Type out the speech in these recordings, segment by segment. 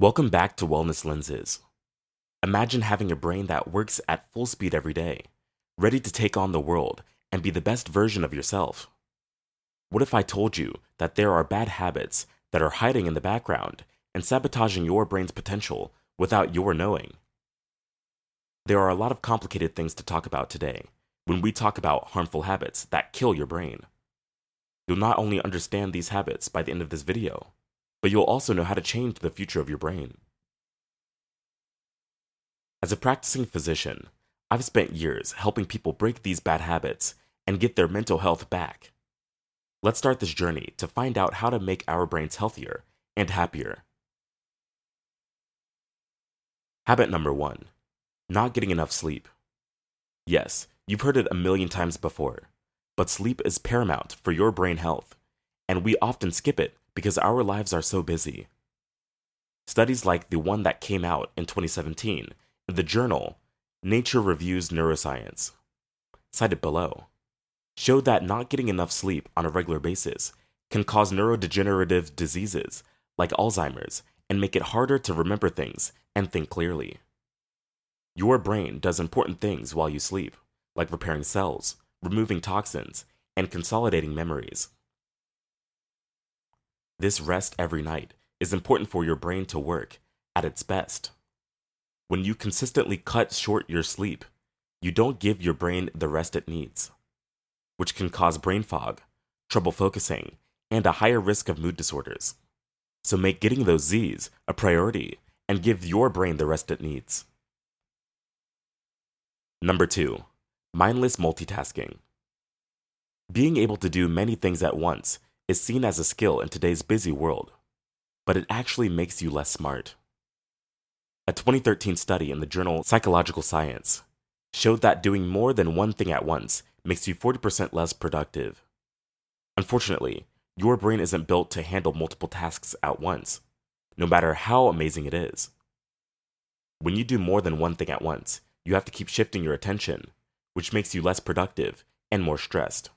Welcome back to Wellness Lenses. Imagine having a brain that works at full speed every day, ready to take on the world and be the best version of yourself. What if I told you that there are bad habits that are hiding in the background and sabotaging your brain's potential without your knowing? There are a lot of complicated things to talk about today when we talk about harmful habits that kill your brain. You'll not only understand these habits by the end of this video, but you'll also know how to change the future of your brain. As a practicing physician, I've spent years helping people break these bad habits and get their mental health back. Let's start this journey to find out how to make our brains healthier and happier. Habit number 1: not getting enough sleep. Yes, you've heard it a million times before, but sleep is paramount for your brain health, and we often skip it because our lives are so busy. Studies like the one that came out in 2017 in the journal Nature Reviews Neuroscience, cited below, showed that not getting enough sleep on a regular basis can cause neurodegenerative diseases like Alzheimer's and make it harder to remember things and think clearly. Your brain does important things while you sleep, like repairing cells, removing toxins, and consolidating memories. This rest every night is important for your brain to work at its best. When you consistently cut short your sleep, you don't give your brain the rest it needs, which can cause brain fog, trouble focusing, and a higher risk of mood disorders. So make getting those Z's a priority and give your brain the rest it needs. Number 2, mindless multitasking. Being able to do many things at once is seen as a skill in today's busy world, but it actually makes you less smart. A 2013 study in the journal Psychological Science showed that doing more than one thing at once makes you 40% less productive. Unfortunately, your brain isn't built to handle multiple tasks at once, no matter how amazing it is. When you do more than one thing at once, you have to keep shifting your attention, which makes you less productive and more stressed.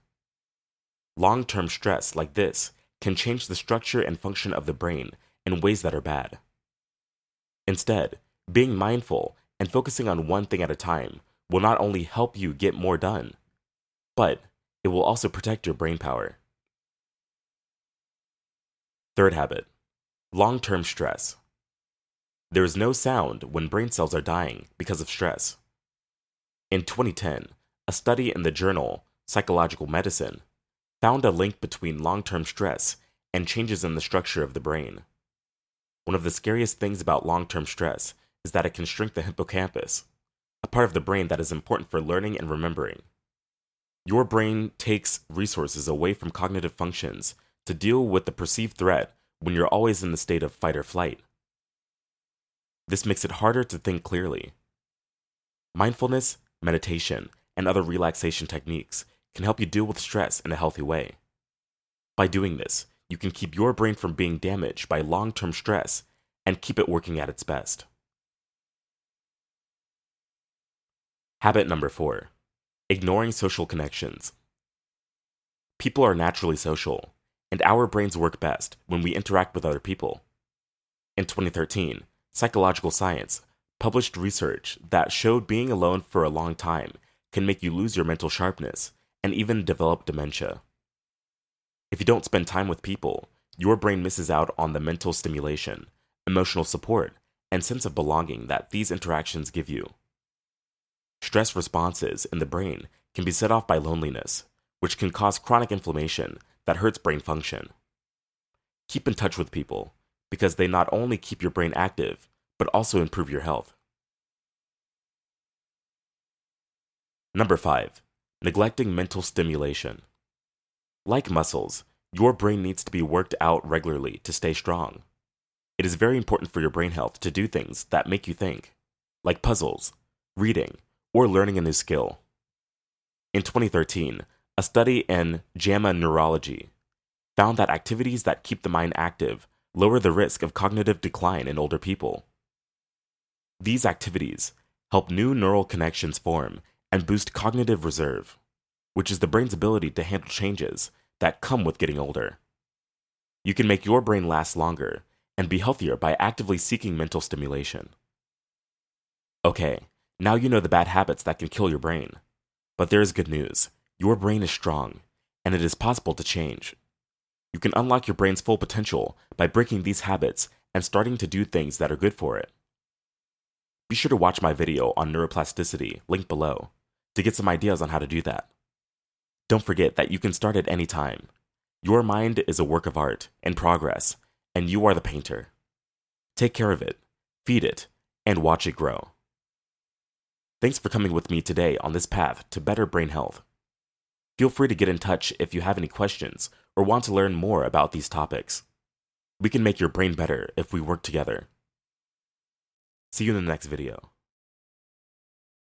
Long-term stress like this can change the structure and function of the brain in ways that are bad. Instead, being mindful and focusing on one thing at a time will not only help you get more done, but it will also protect your brain power. Third habit: long-term stress. There is no sound when brain cells are dying because of stress. In 2010, a study in the journal Psychological Medicine found a link between long-term stress and changes in the structure of the brain. One of the scariest things about long-term stress is that it can shrink the hippocampus, a part of the brain that is important for learning and remembering. Your brain takes resources away from cognitive functions to deal with the perceived threat when you're always in the state of fight or flight. This makes it harder to think clearly. Mindfulness, meditation, and other relaxation techniques can help you deal with stress in a healthy way. By doing this, you can keep your brain from being damaged by long-term stress and keep it working at its best. Habit number 4: ignoring social connections. People are naturally social, and our brains work best when we interact with other people. In 2013, Psychological Science published research that showed being alone for a long time can make you lose your mental sharpness and even develop dementia. If you don't spend time with people, your brain misses out on the mental stimulation, emotional support, and sense of belonging that these interactions give you. Stress responses in the brain can be set off by loneliness, which can cause chronic inflammation that hurts brain function. Keep in touch with people, because they not only keep your brain active, but also improve your health. Number 5, neglecting mental stimulation. Like muscles, your brain needs to be worked out regularly to stay strong. It is very important for your brain health to do things that make you think, like puzzles, reading, or learning a new skill. In 2013, a study in JAMA Neurology found that activities that keep the mind active lower the risk of cognitive decline in older people. These activities help new neural connections form and boost cognitive reserve, which is the brain's ability to handle changes that come with getting older. You can make your brain last longer and be healthier by actively seeking mental stimulation. Okay, now you know the bad habits that can kill your brain. But there is good news. Your brain is strong, and it is possible to change. You can unlock your brain's full potential by breaking these habits and starting to do things that are good for it. Be sure to watch my video on neuroplasticity, linked below, to get some ideas on how to do that. Don't forget that you can start at any time. Your mind is a work of art in progress, and you are the painter. Take care of it, feed it, and watch it grow. Thanks for coming with me today on this path to better brain health. Feel free to get in touch if you have any questions or want to learn more about these topics. We can make your brain better if we work together. See you in the next video.